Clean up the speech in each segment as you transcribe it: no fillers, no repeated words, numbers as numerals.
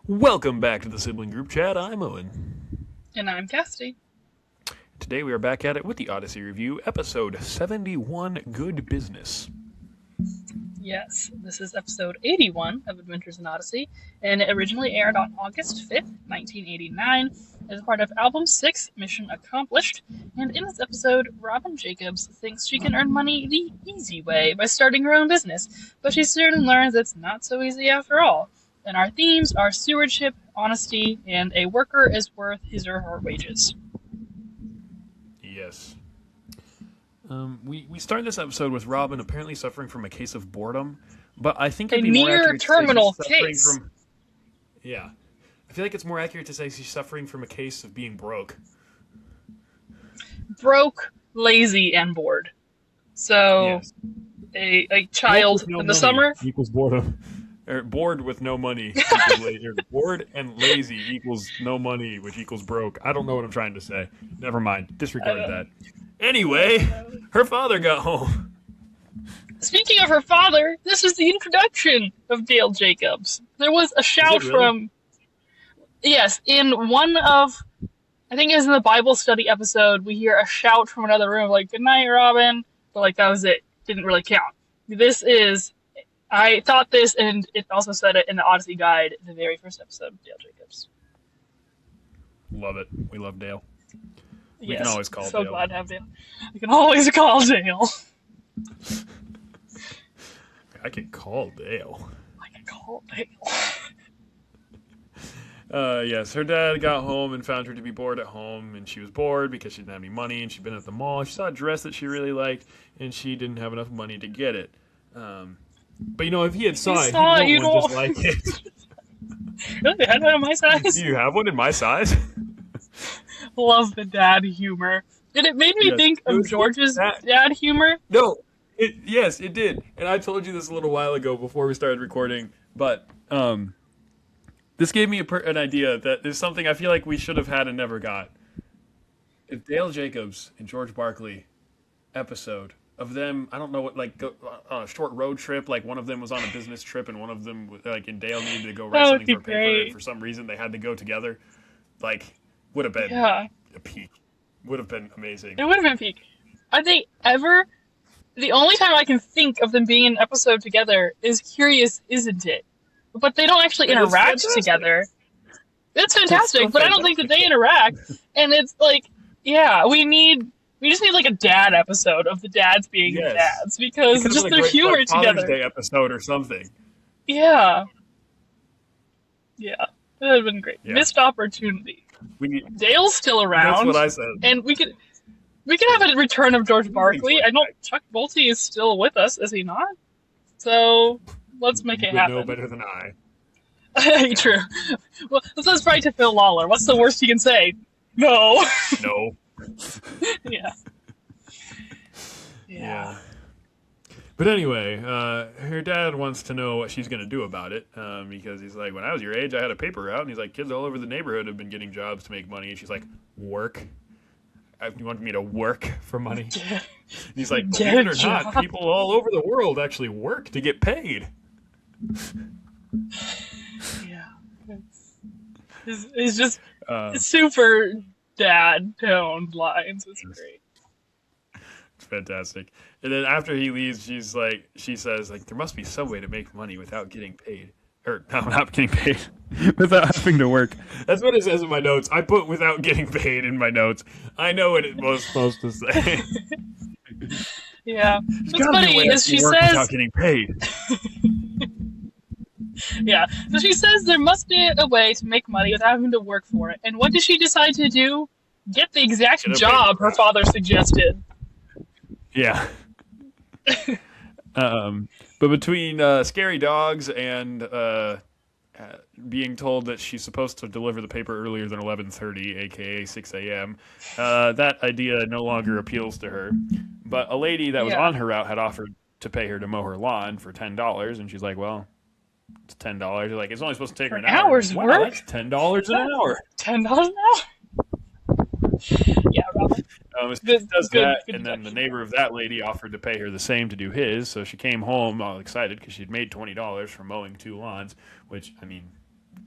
Welcome back to the Sibling Group Chat. I'm Owen. And I'm Cassidy. Today we are back at it with the Odyssey Review, episode 71, Good Business. Yes, this is episode 81 of Adventures in Odyssey, and it originally aired on August 5th, 1989, as part of Album 6, Mission Accomplished. And in this episode, Robin Jacobs thinks she can earn money the easy way by starting her own business, but she soon learns it's not so easy after all. And our themes are stewardship, honesty, and a worker is worth his or her wages. Yes. We start this episode with Robin apparently suffering from a case of boredom, but I think it'd be more accurate terminal to say she's case. From, yeah. I feel like it's more accurate to say she's suffering from a case of being broke. Broke, lazy, and bored. So, Yes. a child in the summer equals boredom. Or bored with no money equals lazy. Bored and lazy equals no money, which equals broke. I don't know what I'm trying to say. Never mind. Disregard that. Anyway, her father got home. Speaking of her father, this is the introduction of Dale Jacobs. There was a shout from... Yes, in one of... I think it was in the Bible study episode, we hear a shout from another room, like, "Good night, Robin." But, like, that was it. Didn't really count. This is... I thought this, and it also said it in the Odyssey guide, the very first episode of Dale Jacobs. Love it. We love Dale. We Yes, can always call so Dale. glad to have Dale. We can always call Dale. I can call Dale. I can call Dale. Yes, her dad got home and found her to be bored at home, and she was bored because she didn't have any money, and she'd been at the mall. She saw a dress that she really liked, and she didn't have enough money to get it. But you know, if he had saw it, he'd want one just like it. Really? They had one in my size? Do you have one in my size? Love the dad humor. And it made me think of George's dad humor. No. Yes, it did. And I told you this a little while ago before we started recording, but this gave me an idea that there's something I feel like we should have had and never got. If Dale Jacobs and George Barkley episode of them, I don't know what, like, go on a short road trip, like one of them was on a business trip and one of them, like, and Dale needed to go write something for a paper, and for some reason they had to go together, like, would have been a peak. Would have been amazing. It would have been peak. Are they ever... The only time I can think of them being in an episode together is Curious, Isn't It? But they don't actually interact together. That's fantastic, but I don't think that they interact. And it's like, yeah, we just need like a dad episode of the dads being dads, because just their humor together. Father's Day episode or something. Yeah. Yeah. That would have been great. Yeah. Missed opportunity. Dale's still around. That's what I said. And we could have a return of George Barkley. I know Chuck Bolte is still with us, is he not? So let's make it happen. You know better than I. True. Well, let's write to Phil Lawler. What's the worst he can say? No. No. Yeah. Yeah. But anyway, her dad wants to know what she's going to do about it, because he's like, when I was your age, I had a paper route, and he's like, kids all over the neighborhood have been getting jobs to make money, and she's like, work? You want me to work for money? And he's like, believe it or not, people all over the world actually work to get paid. Yeah. It's just super dad-toned lines. It's great. It's fantastic. And then after he leaves, she says, there must be some way to make money without getting paid. Or, no, not getting paid. Without having to work. That's what it says in my notes. I put without getting paid in my notes. I know what it was supposed to say. Yeah. What's funny is she says... without getting paid. Yeah. So she says there must be a way to make money without having to work for it. And what does she decide to do? Get the exact job her father suggested. Yeah. But between scary dogs and being told that she's supposed to deliver the paper earlier than 11:30, aka 6 a.m., that idea no longer appeals to her. But a lady that was on her route had offered to pay her to mow her lawn for $10, and she's like, well, it's $10. You're like, it's only supposed to take her an hour. Hour's work? Wow, that's $10 an hour. $10 an hour? Yeah, Robin. Does that, and then the neighbor of that lady offered to pay her the same to do his, so she came home all excited because she'd made $20 from mowing 2 lawns, which, I mean,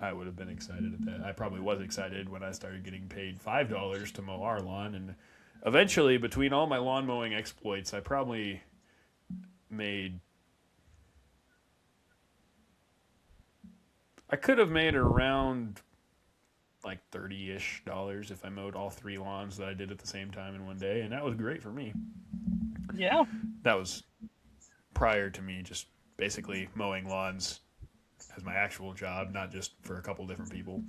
I would have been excited at that. I probably was excited when I started getting paid $5 to mow our lawn, and eventually, between all my lawn mowing exploits, I probably made. I could have made around like $30-ish if I mowed all 3 lawns that I did at the same time in one day, and that was great for me. Yeah. That was prior to me just basically mowing lawns as my actual job, not just for a couple different people.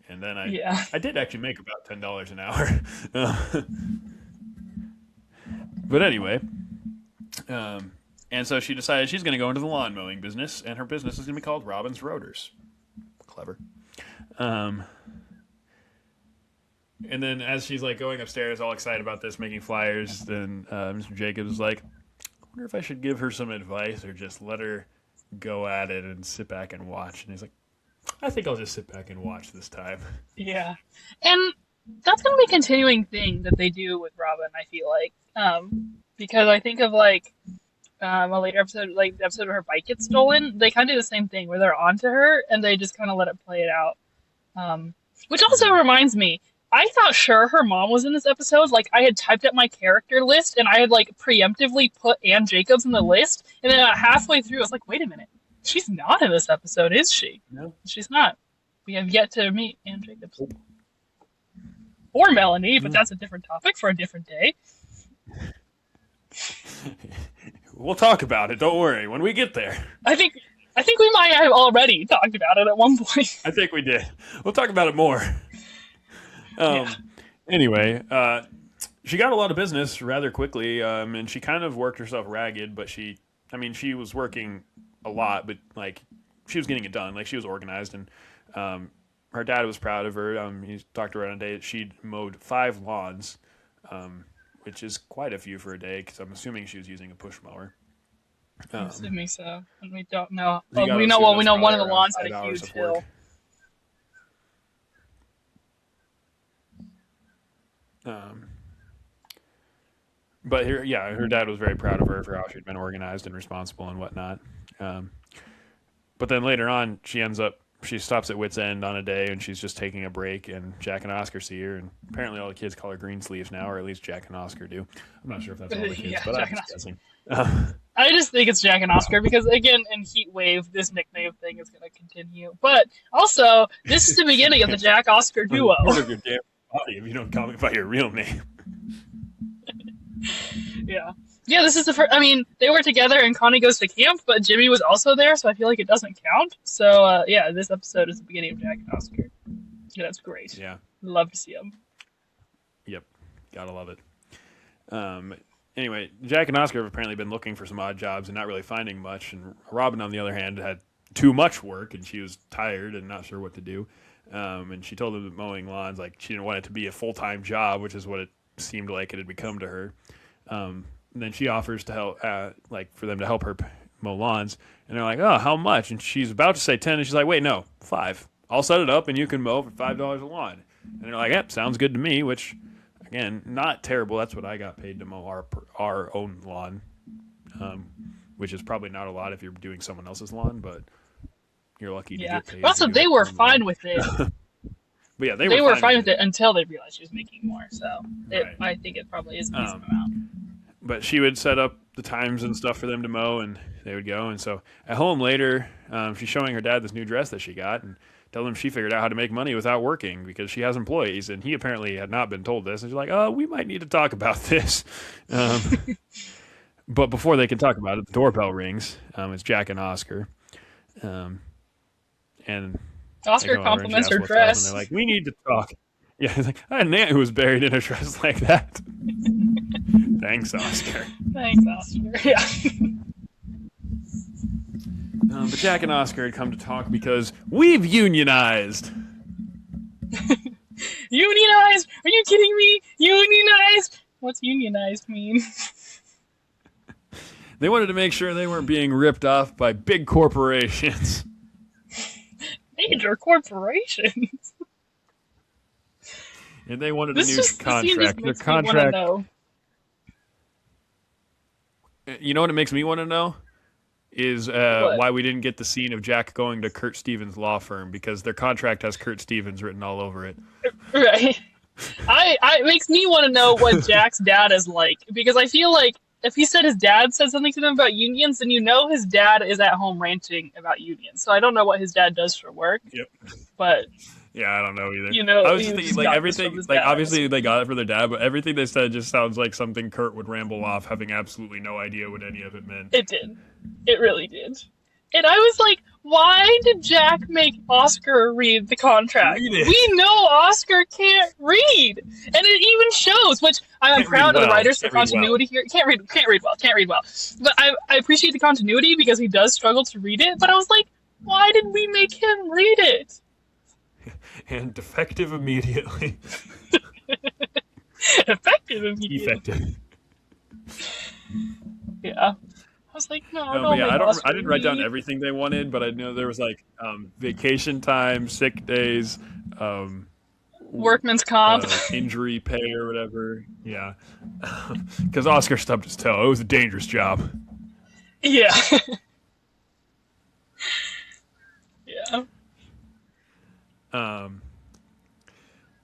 And then I did actually make about $10 an hour. But anyway, and so she decided she's going to go into the lawn mowing business, and her business is going to be called Robin's Rotors. Clever. And then as she's like going upstairs, all excited about this, making flyers, then Mr. Jacobs is like, I wonder if I should give her some advice or just let her go at it and sit back and watch. And he's like, I think I'll just sit back and watch this time. Yeah. And that's going to be a continuing thing that they do with Robin, I feel like. Because I think of like a later episode, like the episode where her bike gets stolen, they kind of do the same thing where they're onto her and they just kind of let it play it out. Which also reminds me, I thought sure her mom was in this episode. Like I had typed up my character list and I had like preemptively put Ann Jacobs in the list. And then halfway through, I was like, wait a minute. She's not in this episode, is she? No. She's not. We have yet to meet Ann Jacobs. Or Melanie, but that's a different topic for a different day. We'll talk about it. Don't worry. When we get there. I think we might have already talked about it at one point. I think we did. We'll talk about it more. Anyway, she got a lot of business rather quickly, and she kind of worked herself ragged, but she was working a lot, but like she was getting it done. Like she was organized, and her dad was proud of her. He talked to her on a day that she'd mowed 5 lawns, which is quite a few for a day, because I'm assuming she was using a push mower. I'm assuming so. And we don't know. We we know one of the lawns had a huge hill. But her dad was very proud of her for how she'd been organized and responsible and whatnot. But then later on, she stops at Wit's End on a day and she's just taking a break, and Jack and Oscar see her, and apparently all the kids call her Greensleeves now, or at least Jack and Oscar do. I'm not sure if that's all the kids, but I'm just guessing. I just think it's Jack and Oscar because, again, in Heat Wave, this nickname thing is going to continue. But also, this is the beginning of the Jack-Oscar duo. Part of your damn body if you don't call me by your real name. Yeah. Yeah, this is the first. I mean, they were together and Connie goes to camp, but Jimmy was also there, so I feel like it doesn't count. So, this episode is the beginning of Jack and Oscar. Yeah, that's great. Yeah. Love to see them. Yep. Gotta love it. Anyway, Jack and Oscar have apparently been looking for some odd jobs and not really finding much. And Robin, on the other hand, had too much work and she was tired and not sure what to do. And she told them that mowing lawns, like, she didn't want it to be a full-time job, which is what it seemed like it had become to her. And then she offers to help, for them to help her mow lawns. And they're like, oh, how much? And she's about to say 10, and she's like, wait, no, 5. I'll set it up and you can mow for $5 a lawn. And they're like, yep, sounds good to me, which... Again, not terrible. That's what I got paid to mow our own lawn, which is probably not a lot if you're doing someone else's lawn, but you're lucky to get paid. But also, they were fine with it. But yeah, they were fine with it until they realized she was making more. So right. I think it probably is a decent amount. But she would set up the times and stuff for them to mow, and they would go. And so at home later, she's showing her dad this new dress that she got, and tell him she figured out how to make money without working because she has employees, and he apparently had not been told this. And she's like, oh, we might need to talk about this. But before they can talk about it, the doorbell rings. It's Jack and Oscar. And Oscar compliments her dress. And they're like, we need to talk. Yeah, he's like, I had an aunt who was buried in a dress like that. Thanks, Oscar. Thanks, Oscar. Yeah. But Jack and Oscar had come to talk because we've unionized. Unionized? Are you kidding me? Unionized? What's unionized mean? They wanted to make sure they weren't being ripped off by big corporations. Major corporations? And they wanted a new contract. Their contract. You know what it makes me want to know? is What? why we didn't get the scene of Jack going to Kurt Stevens' law firm because their contract has Kurt Stevens written all over it. Right. It makes me want to know what Jack's dad is like because I feel like if he said his dad said something to him about unions, then his dad is at home ranting about unions. So I don't know what his dad does for work, Yep. but Yeah, I don't know either. I was just he thinking, just like, got this from everything, his like, dad. obviously they got it for their dad, but everything they said just sounds like something Kurt would ramble off, having absolutely no idea what any of it meant. It did. It really did. And I was like, why did Jack make Oscar read the contract? Read it. We know Oscar can't read. And it even shows, which I'm Can't proud read of the well. writers for Can't read continuity here. Can't read well. But I appreciate the continuity because he does struggle to read it, but I was like, why did we make him read it? And defective immediately. Effective immediately. Effective. Yeah. I was like, no, But don't yeah, make Oscar I didn't write down read. everything they wanted, but I know there was like vacation time, sick days, Workman's comp. injury pay or whatever. Yeah, because Oscar stubbed his toe. It was a dangerous job. Yeah. Yeah.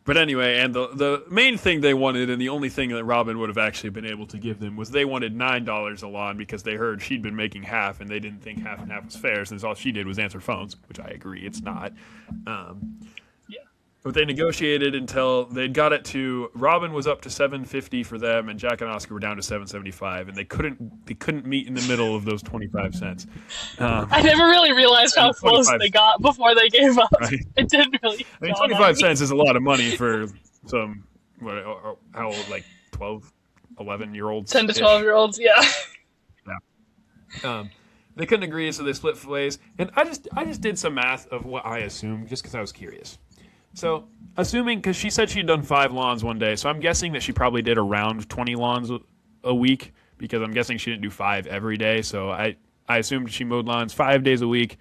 But anyway, and the main thing they wanted, and the only thing that Robin would have actually been able to give them, was they wanted $9 a lawn because they heard she'd been making half, and they didn't think half and half was fair, since all she did was answer phones, which I agree, it's not. Yeah. But they negotiated until they'd got it to Robin was up to $7.50 for them, and Jack and Oscar were down to $7.75, and they couldn't meet in the middle of those 25 cents. I never really realized how close 25 they got before they gave up. Right. It didn't really. I mean, dawn on 25 me. cents is a lot of money for some how old, like 12, 11-year-olds. 10 to 12-year-olds, yeah. They couldn't agree, so they split ways. And I just did some math of what I assumed, just because I was curious. So, assuming, because she said she'd done 5 lawns one day, so I'm guessing that she probably did around 20 lawns a week, because I'm guessing she didn't do 5 every day. So I assumed she mowed lawns 5 days a week.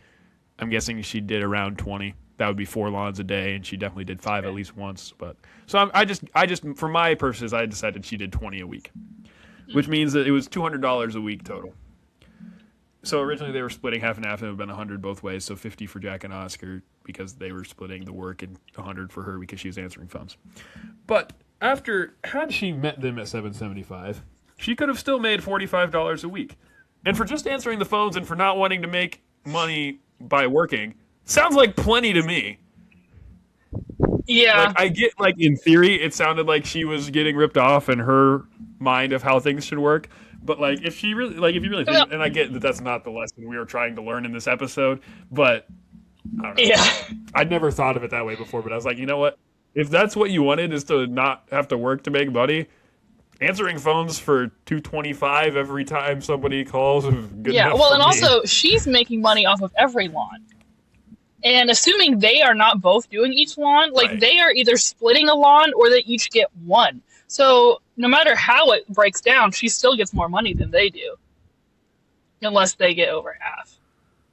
I'm guessing she did around 20. That would be 4 lawns a day, and she definitely did 5 at least once. But so I just for my purposes, I decided she did 20 a week, which means that it was $200 a week total. So originally they were splitting half and half, and it would have been 100 both ways, so 50 for Jack and Oscar because they were splitting the work, and 100 for her because she was answering phones. But had she met them at $7.75, she could have still made $45 a week. And for just answering the phones and for not wanting to make money by working, sounds like plenty to me. Yeah. Like, I get, like, in theory, it sounded like she was getting ripped off in her mind of how things should work. But, like, if you really think, and I get that that's not the lesson we were trying to learn in this episode, but I don't know. Yeah. I'd never thought of it that way before, but I was like, you know what? If that's what you wanted, is to not have to work to make money, answering phones for $2.25 every time somebody calls is good Yeah, enough well, for and me. also, she's making money off of every lawn. And assuming they are not both doing each lawn, like, Right. they are either splitting a lawn or they each get one. So, no matter how it breaks down, she still gets more money than they do. Unless they get over half.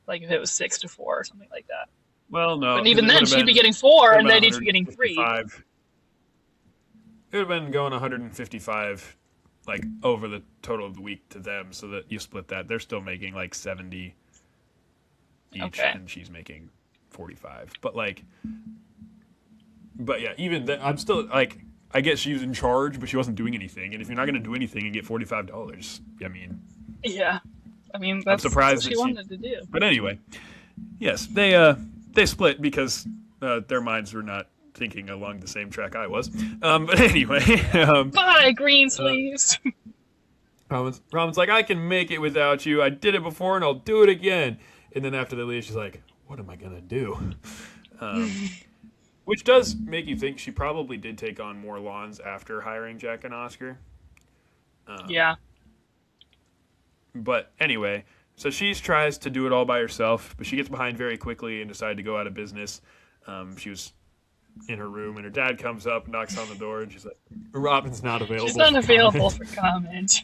Like, if it was 6-4 or something like that. Well, no. But even 'cause it then, would've she'd been- be getting 4, it and would've they'd been each be getting 3. 155. It would have been going 155, like, over the total of the week to them, so that you split that. They're still making, like, 70 each, Okay. and she's making 45. But yeah, even then, I'm still, like, I guess she was in charge, but she wasn't doing anything. And if you're not going to do anything and get $45, I mean... Yeah. I mean, that's surprised what that she wanted to do. But anyway, yes, they split because their minds were not thinking along the same track I was. But anyway, Bye, green sleeves! Robin's like, I can make it without you. I did it before and I'll do it again. And then after they leave, she's like, what am I going to do? Which does make you think she probably did take on more lawns after hiring Jack and Oscar. Yeah. But anyway, so she tries to do it all by herself, but she gets behind very quickly and decided to go out of business. She was in her room, and her dad comes up, knocks on the door, and she's like, Robin's not available. She's unavailable for comment.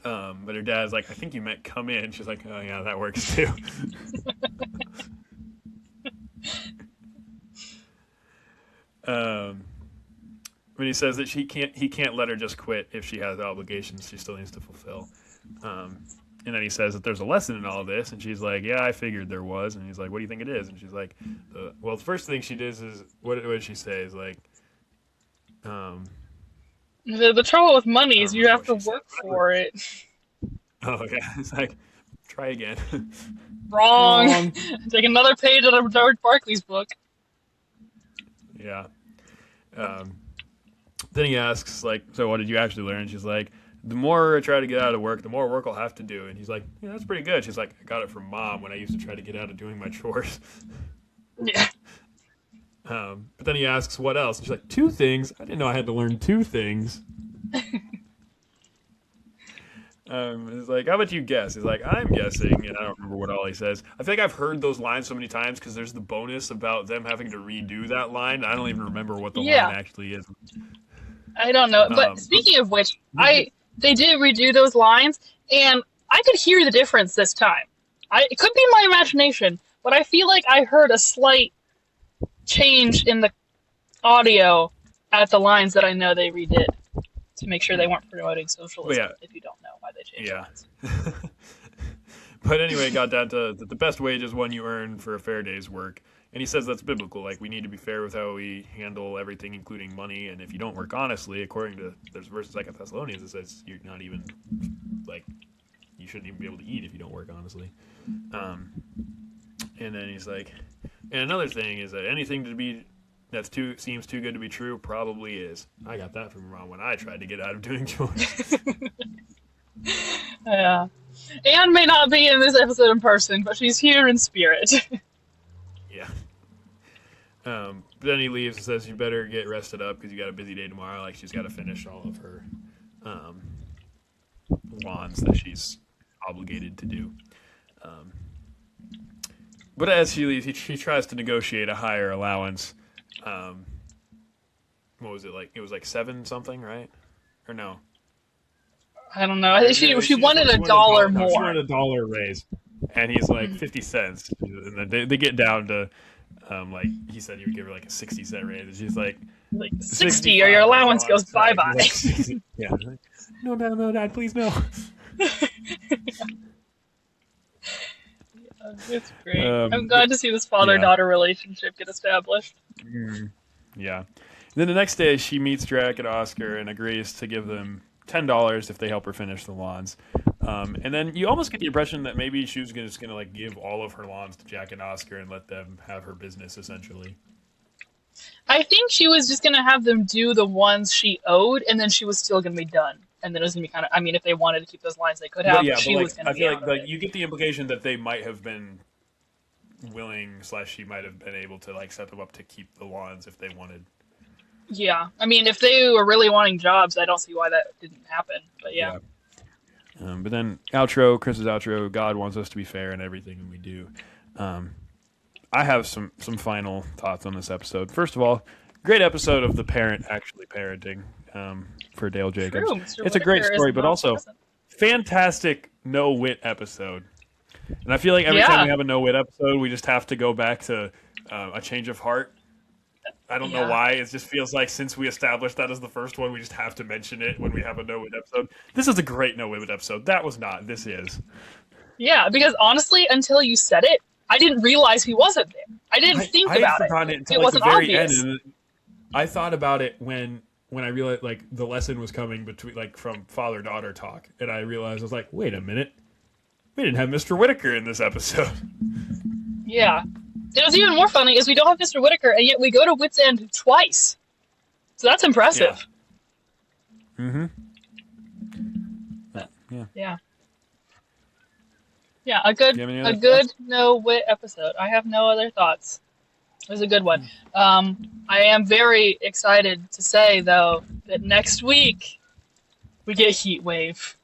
But her dad's like, I think you meant come in. She's like, oh yeah, that works too. When he says that he can't let her just quit if she has obligations she still needs to fulfill. And then he says that there's a lesson in all of this, and she's like, "Yeah, I figured there was." And he's like, "What do you think it is?" And she's like, "Well, the first thing she does is what did she say? Is like, um, The trouble with money I is don't you remember have what to she said. work for it. Oh yeah, it's like, try again." Wrong. Take another page out of George Barkley's book. Yeah. Um, then he asks, like, "So what did you actually learn?" She's like, "The more I try to get out of work, the more work I'll have to do." And he's like, "Yeah, that's pretty good." She's like, "I got it from Mom when I used to try to get out of doing my chores." Yeah. But then he asks, "What else?" And she's like, "Two things. I didn't know I had to learn two things." He's like, "How about you guess?" He's like, "I'm guessing," and I don't remember what all he says. I feel like I've heard those lines so many times because there's the bonus about them having to redo that line. I don't even remember what the Yeah. line actually is. I don't know. But speaking of which, they did redo those lines, and I could hear the difference this time. It could be my imagination, but I feel like I heard a slight change in the audio at the lines that I know they redid to make sure they weren't promoting socialism. Yeah. If you don't know why they changed Yeah. lines. But anyway, it got down to the best wage is one you earn for a fair day's work. And he says that's biblical. Like, we need to be fair with how we handle everything, including money. And if you don't work honestly, according to there's verses like Thessalonians, it says you're not even, like, you shouldn't even be able to eat if you don't work honestly. And then he's like, and another thing is that anything seems too good to be true probably is. I got that from Ron when I tried to get out of doing chores. Yeah. Anne may not be in this episode in person, but she's here in spirit. Yeah. But then he leaves and says, "You better get rested up because you got a busy day tomorrow." Like, she's got to finish all of her wands that she's obligated to do. But as she leaves, she tries to negotiate a higher allowance. What was it like? It was like 7 something, right? Or no? I don't know. I think she wanted a dollar more. She wanted a dollar raise, and he's like 50 cents. And then they get down to like he said he would give her like a 60-cent raise, and she's like 60 or your allowance goes bye bye. Like, yeah. No, Dad, please no. It's great. I'm glad to see this father-daughter relationship get established. Yeah. And then the next day, she meets Drac and Oscar and agrees to give them $10 if they help her finish the lawns. And then you almost get the impression that maybe she was just gonna like give all of her lawns to Jack and Oscar and let them have her business essentially. I think she was just gonna have them do the ones she owed, and then she was still gonna be done. And then it was gonna be kind of. I mean, if they wanted to keep those lines, they could have. Yeah, but she was gonna. I feel like you get the implication that they might have been willing / she might have been able to like set them up to keep the lawns if they wanted. Yeah, I mean, if they were really wanting jobs, I don't see why that didn't happen. But yeah. But then Chris's outro. God wants us to be fair in everything, and we do. I have some final thoughts on this episode. First of all, great episode of the parent actually parenting for Dale Jacobs. True, Mr. It's a great Whittaker story, but also fantastic no-wit episode. And I feel like every time we have a no-wit episode, we just have to go back to a change of heart. I don't know why. It just feels like since we established that as the first one, we just have to mention it when we have a no-wit episode. This is a great no-wit episode. That was not. This is. Yeah, because honestly, until you said it, I didn't realize he wasn't there. I didn't think about it. I had forgotten it until like the very end. And I thought about it when I realized like the lesson was coming between like from father-daughter talk, and I realized I was like, wait a minute, we didn't have Mr. Whittaker in this episode. Yeah. It was even more funny is we don't have Mr. Whittaker, and yet we go to Wits End twice. So that's impressive. Yeah. Yeah. Yeah, a good no-wit episode. I have no other thoughts. It was a good one. I am very excited to say, though, that next week we get Heat Wave.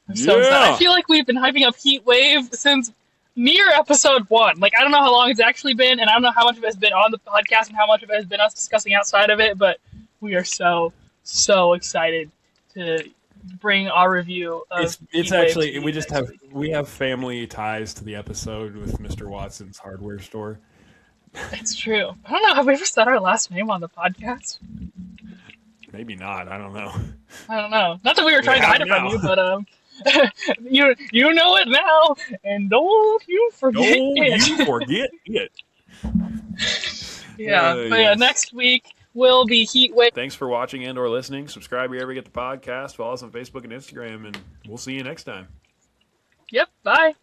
I'm so excited. I feel like we've been hyping up Heat Wave since near episode 1. Like, I don't know how long it's actually been, and I don't know how much of it has been on the podcast and how much of it has been us discussing outside of it, but we are so excited to bring our review of it's actually we have family ties to the episode with Mr. Watson's hardware store. It's true. I don't know, have we ever said our last name on the podcast? Maybe not. I don't know. Not that we were trying to hide it from you, but You know it now, and don't you forget Don't it. you forget it. Yeah, but yeah, Yes. next week will be Heat Wave. Thanks for watching and or listening. Subscribe wherever you get the podcast. Follow us on Facebook and Instagram, and we'll see you next time. Yep, bye.